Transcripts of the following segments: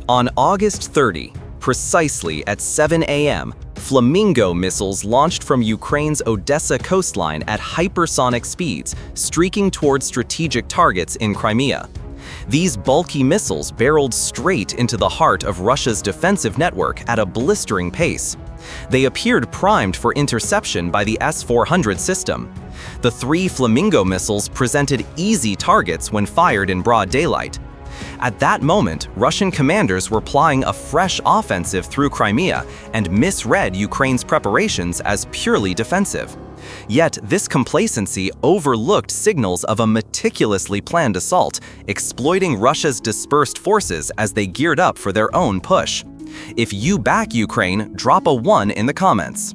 On August 30, precisely at 7 a.m., Flamingo missiles launched from Ukraine's Odessa coastline at hypersonic speeds, streaking toward strategic targets in Crimea. These bulky missiles barreled straight into the heart of Russia's defensive network at a blistering pace. They appeared primed for interception by the S-400 system. The 3 Flamingo missiles presented easy targets when fired in broad daylight. At that moment, Russian commanders were plying a fresh offensive through Crimea and misread Ukraine's preparations as purely defensive. Yet this complacency overlooked signals of a meticulously planned assault, exploiting Russia's dispersed forces as they geared up for their own push. If you back Ukraine, drop a 1 in the comments.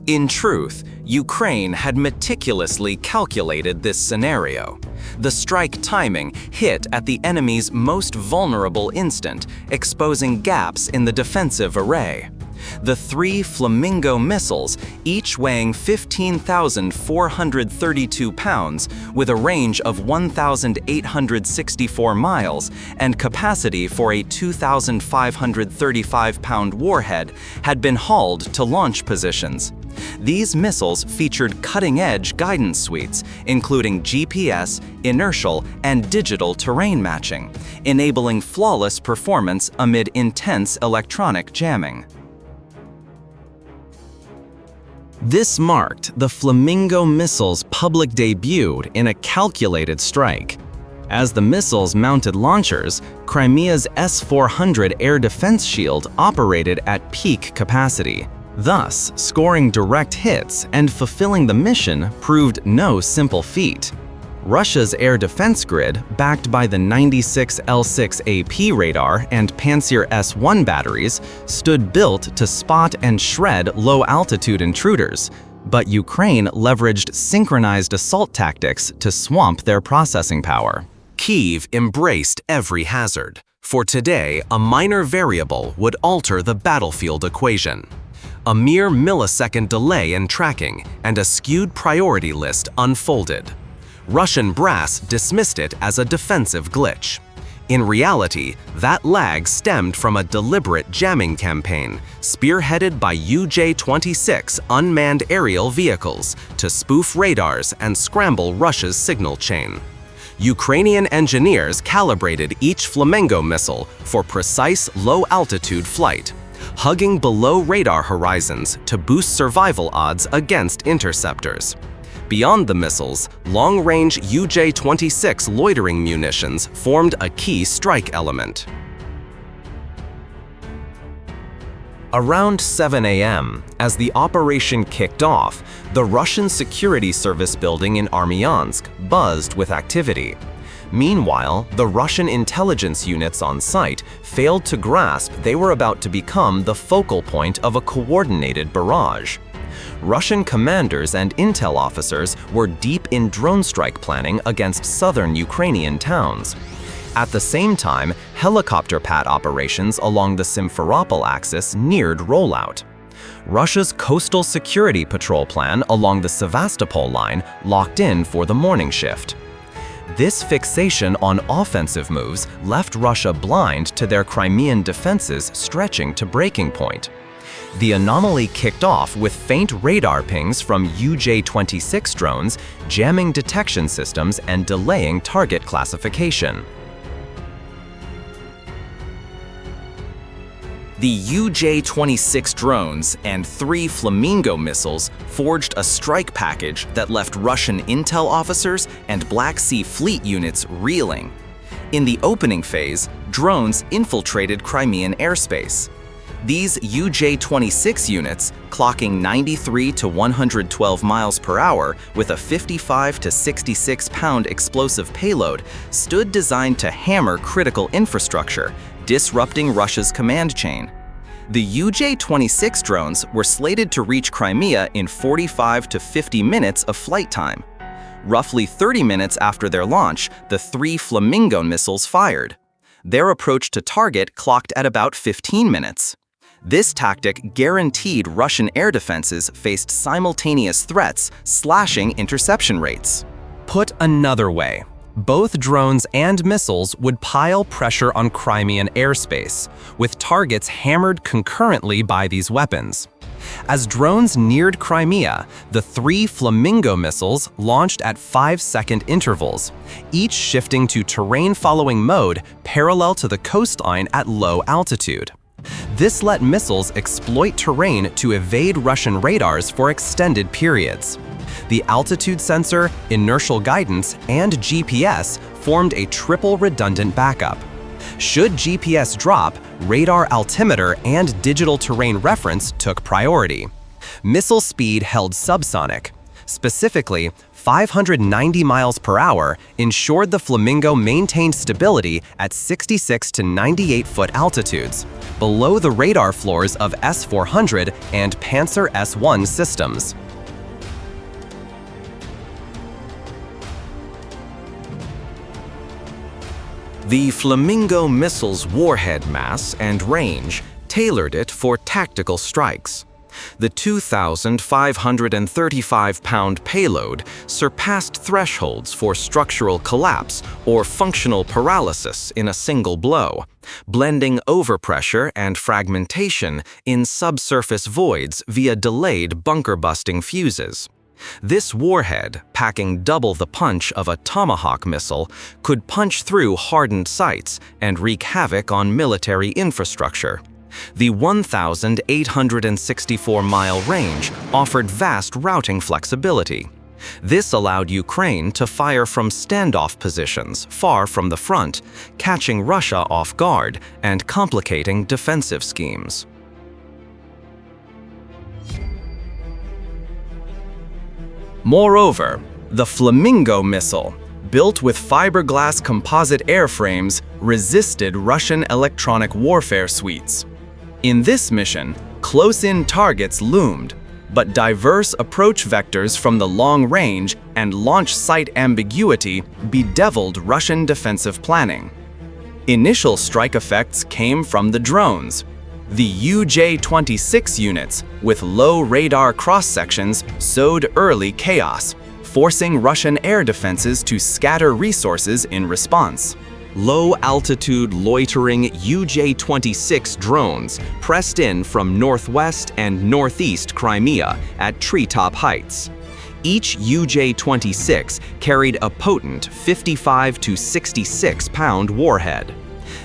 In truth, Ukraine had meticulously calculated this scenario. The strike timing hit at the enemy's most vulnerable instant, exposing gaps in the defensive array. The 3 Flamingo missiles, each weighing 15,432 pounds, with a range of 1,864 miles and capacity for a 2,535-pound warhead, had been hauled to launch positions. These missiles featured cutting-edge guidance suites, including GPS, inertial, and digital terrain matching, enabling flawless performance amid intense electronic jamming. This marked the Flamingo missile's public debut in a calculated strike. As the missiles mounted launchers, Crimea's S-400 air defense shield operated at peak capacity. Thus, scoring direct hits and fulfilling the mission proved no simple feat. Russia's air defense grid, backed by the 96 L6AP radar and Pantsir S-1 batteries, stood built to spot and shred low-altitude intruders, but Ukraine leveraged synchronized assault tactics to swamp their processing power. Kyiv embraced every hazard, for today a minor variable would alter the battlefield equation. A mere millisecond delay in tracking and a skewed priority list unfolded. Russian brass dismissed it as a defensive glitch. In reality, that lag stemmed from a deliberate jamming campaign spearheaded by UJ-26 unmanned aerial vehicles to spoof radars and scramble Russia's signal chain. Ukrainian engineers calibrated each Flamingo missile for precise low-altitude flight, hugging below radar horizons to boost survival odds against interceptors. Beyond the missiles, long-range UJ-26 loitering munitions formed a key strike element. Around 7 a.m., as the operation kicked off, the Russian security service building in Armyansk buzzed with activity. Meanwhile, the Russian intelligence units on site failed to grasp they were about to become the focal point of a coordinated barrage. Russian commanders and intel officers were deep in drone strike planning against southern Ukrainian towns. At the same time, helicopter pad operations along the Simferopol axis neared rollout. Russia's coastal security patrol plan along the Sevastopol line locked in for the morning shift. This fixation on offensive moves left Russia blind to their Crimean defenses stretching to breaking point. The anomaly kicked off with faint radar pings from UJ-26 drones, jamming detection systems and delaying target classification. The UJ-26 drones and 3 Flamingo missiles forged a strike package that left Russian intel officers and Black Sea Fleet units reeling. In the opening phase, drones infiltrated Crimean airspace. These UJ-26 units, clocking 93 to 112 miles per hour with a 55 to 66-pound explosive payload, stood designed to hammer critical infrastructure, disrupting Russia's command chain. The UJ-26 drones were slated to reach Crimea in 45 to 50 minutes of flight time. Roughly 30 minutes after their launch, the 3 Flamingo missiles fired. Their approach to target clocked at about 15 minutes. This tactic guaranteed Russian air defenses faced simultaneous threats, slashing interception rates. Put another way, Both drones and missiles would pile pressure on Crimean airspace, with targets hammered concurrently by these weapons. As drones neared Crimea, the 3 Flamingo missiles launched at 5-second intervals, each shifting to terrain-following mode parallel to the coastline at low altitude. This let missiles exploit terrain to evade Russian radars for extended periods. The altitude sensor, inertial guidance, and GPS formed a triple redundant backup. Should GPS drop, radar altimeter and digital terrain reference took priority. Missile speed held subsonic. Specifically, 590 miles per hour ensured the Flamingo maintained stability at 66 to 98-foot altitudes, below the radar floors of S-400 and Panzer S-1 systems. The Flamingo missile's warhead mass and range tailored it for tactical strikes. The 2,535-pound payload surpassed thresholds for structural collapse or functional paralysis in a single blow, blending overpressure and fragmentation in subsurface voids via delayed bunker-busting fuses. This warhead, packing double the punch of a Tomahawk missile, could punch through hardened sites and wreak havoc on military infrastructure. The 1,864-mile range offered vast routing flexibility. This allowed Ukraine to fire from standoff positions far from the front, catching Russia off guard and complicating defensive schemes. Moreover, the Flamingo missile, built with fiberglass composite airframes, resisted Russian electronic warfare suites. In this mission, close-in targets loomed, but diverse approach vectors from the long range and launch site ambiguity bedeviled Russian defensive planning. Initial strike effects came from the drones. The UJ-26 units, with low radar cross-sections, sowed early chaos, forcing Russian air defenses to scatter resources in response. Low-altitude loitering UJ-26 drones pressed in from northwest and northeast Crimea at treetop heights. Each UJ-26 carried a potent 55 to 66-pound warhead.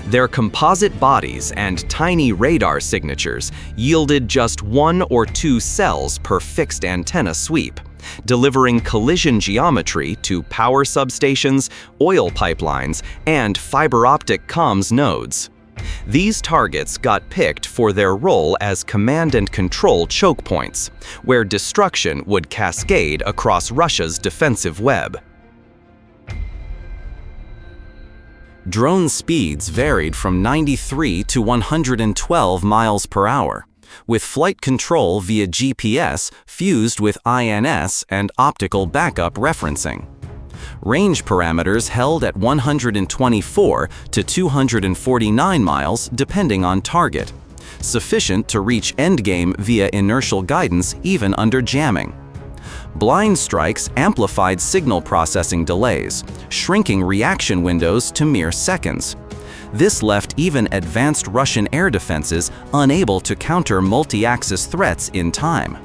Their composite bodies and tiny radar signatures yielded just 1 or 2 cells per fixed antenna sweep, delivering collision geometry to power substations, oil pipelines, and fiber optic comms nodes. These targets got picked for their role as command and control choke points, where destruction would cascade across Russia's defensive web. Drone speeds varied from 93 to 112 miles per hour, with flight control via GPS fused with INS and optical backup referencing. Range parameters held at 124 to 249 miles depending on target, sufficient to reach endgame via inertial guidance even under jamming. Blind strikes amplified signal processing delays, shrinking reaction windows to mere seconds. This left even advanced Russian air defenses unable to counter multi-axis threats in time.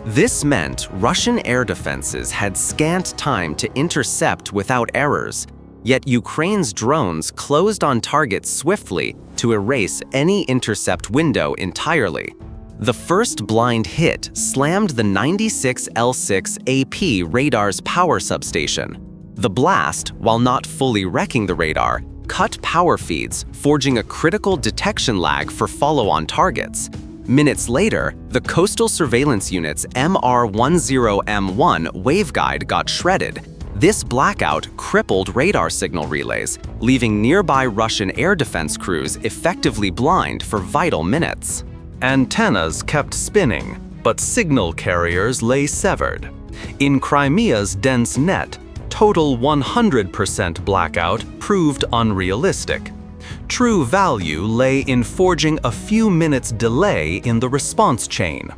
This meant Russian air defenses had scant time to intercept without errors, yet Ukraine's drones closed on targets swiftly to erase any intercept window entirely. The first blind hit slammed the 96L6 AP radar's power substation. The blast, while not fully wrecking the radar, cut power feeds, forging a critical detection lag for follow-on targets. Minutes later, the coastal surveillance unit's MR-10M1 waveguide got shredded. This blackout crippled radar signal relays, leaving nearby Russian air defense crews effectively blind for vital minutes. Antennas kept spinning, but signal carriers lay severed. In Crimea's dense net, total 100% blackout proved unrealistic. True value lay in forging a few minutes delay in the response chain.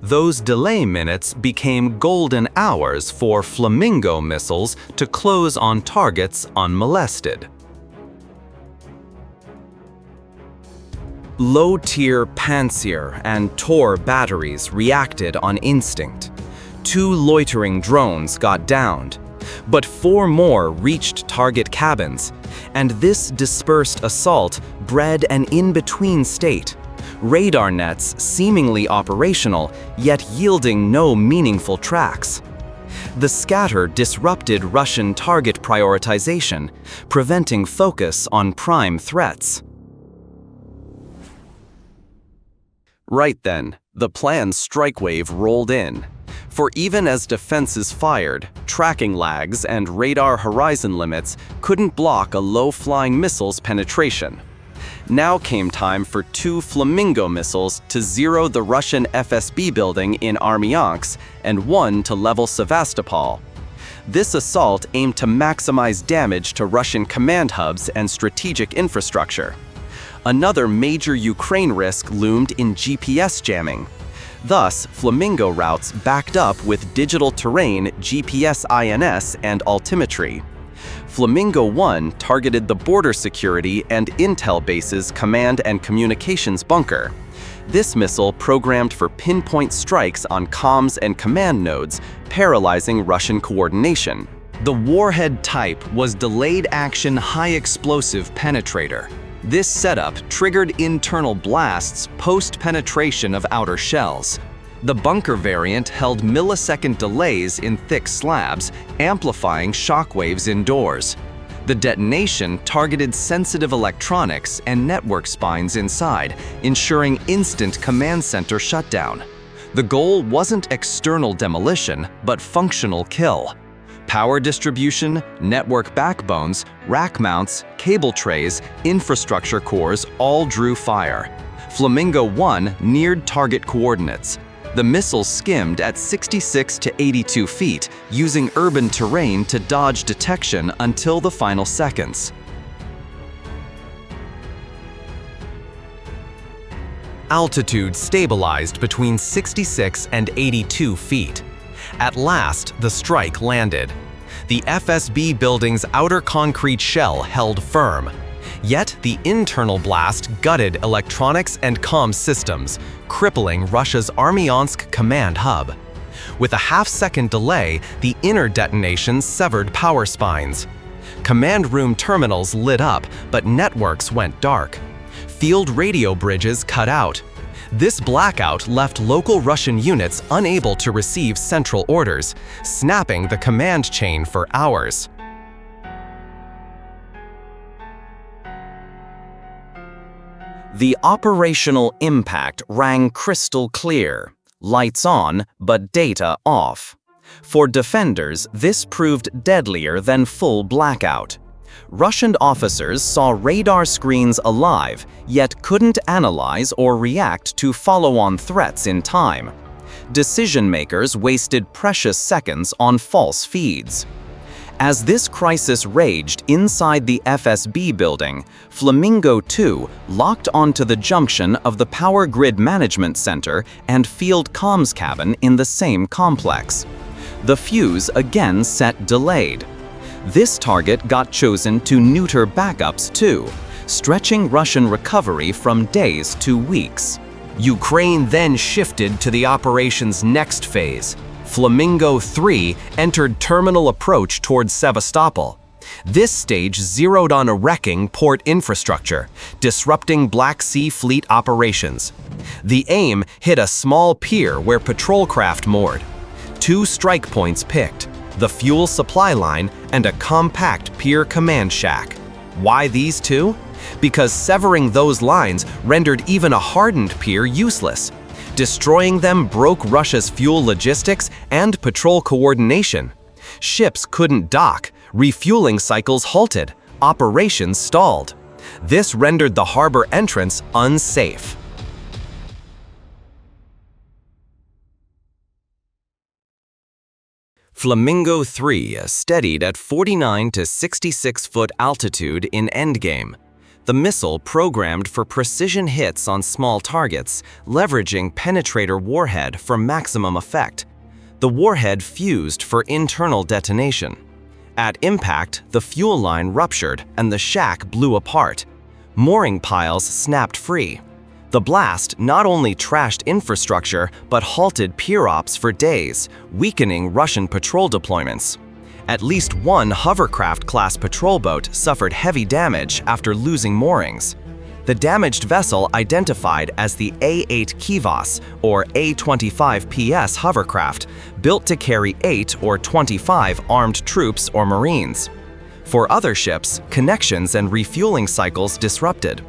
Those delay minutes became golden hours for Flamingo missiles to close on targets unmolested. Low-tier Pantsir and Tor batteries reacted on instinct. 2 loitering drones got downed, but 4 more reached target cabins, and this dispersed assault bred an in-between state. Radar nets seemingly operational, yet yielding no meaningful tracks. The scatter disrupted Russian target prioritization, preventing focus on prime threats. Right then, the planned strike wave rolled in. For even as defenses fired, tracking lags and radar horizon limits couldn't block a low-flying missile's penetration. Now came time for 2 Flamingo missiles to zero the Russian FSB building in Armyansk and 1 to level Sevastopol. This assault aimed to maximize damage to Russian command hubs and strategic infrastructure. Another major Ukraine risk loomed in GPS jamming. Thus, Flamingo routes backed up with digital terrain GPS INS and altimetry. Flamingo 1 targeted the border security and intel base's command and communications bunker. This missile programmed for pinpoint strikes on comms and command nodes, paralyzing Russian coordination. The warhead type was delayed action high explosive penetrator. This setup triggered internal blasts post-penetration of outer shells. The bunker variant held millisecond delays in thick slabs, amplifying shockwaves indoors. The detonation targeted sensitive electronics and network spines inside, ensuring instant command center shutdown. The goal wasn't external demolition, but functional kill. Power distribution, network backbones, rack mounts, cable trays, infrastructure cores all drew fire. Flamingo 1 neared target coordinates. The missile skimmed at 66 to 82 feet, using urban terrain to dodge detection until the final seconds. Altitude stabilized between 66 and 82 feet. At last, the strike landed. The FSB building's outer concrete shell held firm. Yet the internal blast gutted electronics and comm systems, crippling Russia's Armyansk command hub. With a half-second delay, the inner detonation severed power spines. Command room terminals lit up, but networks went dark. Field radio bridges cut out. This blackout left local Russian units unable to receive central orders, snapping the command chain for hours. The operational impact rang crystal clear. Lights on, but data off. For defenders, this proved deadlier than full blackout. Russian officers saw radar screens alive, yet couldn't analyze or react to follow-on threats in time. Decision-makers wasted precious seconds on false feeds. As this crisis raged inside the FSB building, Flamingo 2 locked onto the junction of the Power Grid Management Center and Field Comms Cabin in the same complex. The fuse again set delayed. This target got chosen to neuter backups too, stretching Russian recovery from days to weeks. Ukraine then shifted to the operation's next phase. Flamingo 3 entered terminal approach towards Sevastopol. This stage zeroed on a wrecking port infrastructure, disrupting Black Sea Fleet operations. The aim hit a small pier where patrol craft moored. 2 strike points picked: the fuel supply line and a compact pier command shack. Why these 2? Because severing those lines rendered even a hardened pier useless. Destroying them broke Russia's fuel logistics and patrol coordination. Ships couldn't dock, refueling cycles halted, operations stalled. This rendered the harbor entrance unsafe. Flamingo 3 steadied at 49 to 66-foot altitude in endgame. the missile programmed for precision hits on small targets, leveraging penetrator warhead for maximum effect. The warhead fused for internal detonation. At impact, the fuel line ruptured and the shack blew apart. Mooring piles snapped free. The blast not only trashed infrastructure but halted pier ops for days, weakening Russian patrol deployments. At least one hovercraft-class patrol boat suffered heavy damage after losing moorings. The damaged vessel, identified as the A-8 Kivas or A-25 PS hovercraft, built to carry 8 or 25 armed troops or Marines. For other ships, connections and refueling cycles disrupted.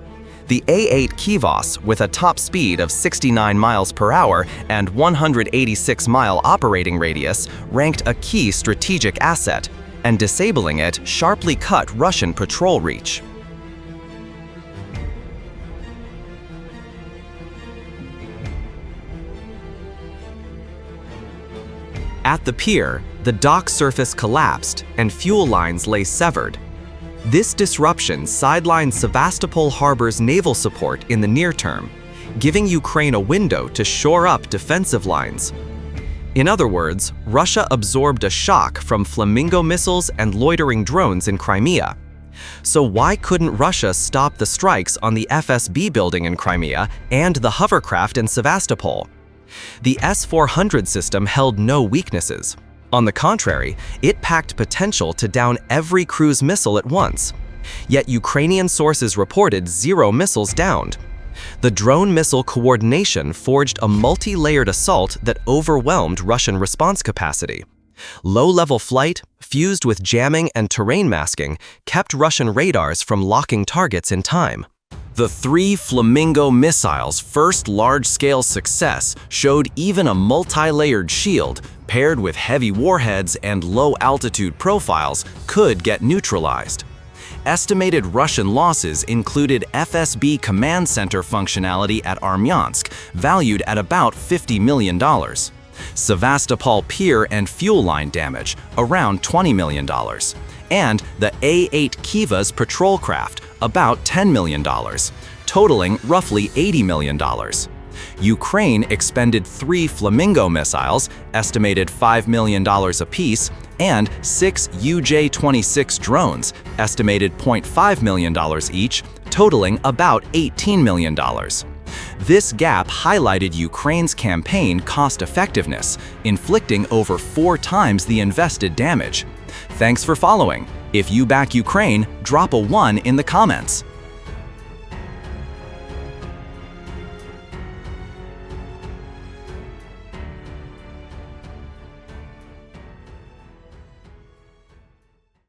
The A-8 Kivas, with a top speed of 69 miles per hour and 186-mile operating radius, ranked a key strategic asset, and disabling it sharply cut Russian patrol reach. At the pier, the dock surface collapsed and fuel lines lay severed. This disruption sidelined Sevastopol harbor's naval support in the near term, giving Ukraine a window to shore up defensive lines. In other words, Russia absorbed a shock from Flamingo missiles and loitering drones in Crimea. So why couldn't Russia stop the strikes on the FSB building in Crimea and the hovercraft in Sevastopol? The S-400 system held no weaknesses. On the contrary, it packed potential to down every cruise missile at once. Yet Ukrainian sources reported 0 missiles downed. The drone missile coordination forged a multi-layered assault that overwhelmed Russian response capacity. Low-level flight, fused with jamming and terrain masking, kept Russian radars from locking targets in time. The 3 Flamingo missiles' first large-scale success showed even a multi-layered shield, paired with heavy warheads and low-altitude profiles, could get neutralized. Estimated Russian losses included FSB command center functionality at Armyansk, valued at about $50 million. Sevastopol pier and fuel line damage, around $20 million. And the A-8 Kivas patrol craft, about $10 million, totaling roughly $80 million. Ukraine expended 3 Flamingo missiles, estimated $5 million apiece, and 6 UJ-26 drones, estimated $0.5 million each, totaling about $18 million. This gap highlighted Ukraine's campaign cost-effectiveness, inflicting over 4 times the invested damage. Thanks for following. If you back Ukraine, drop a 1 in the comments.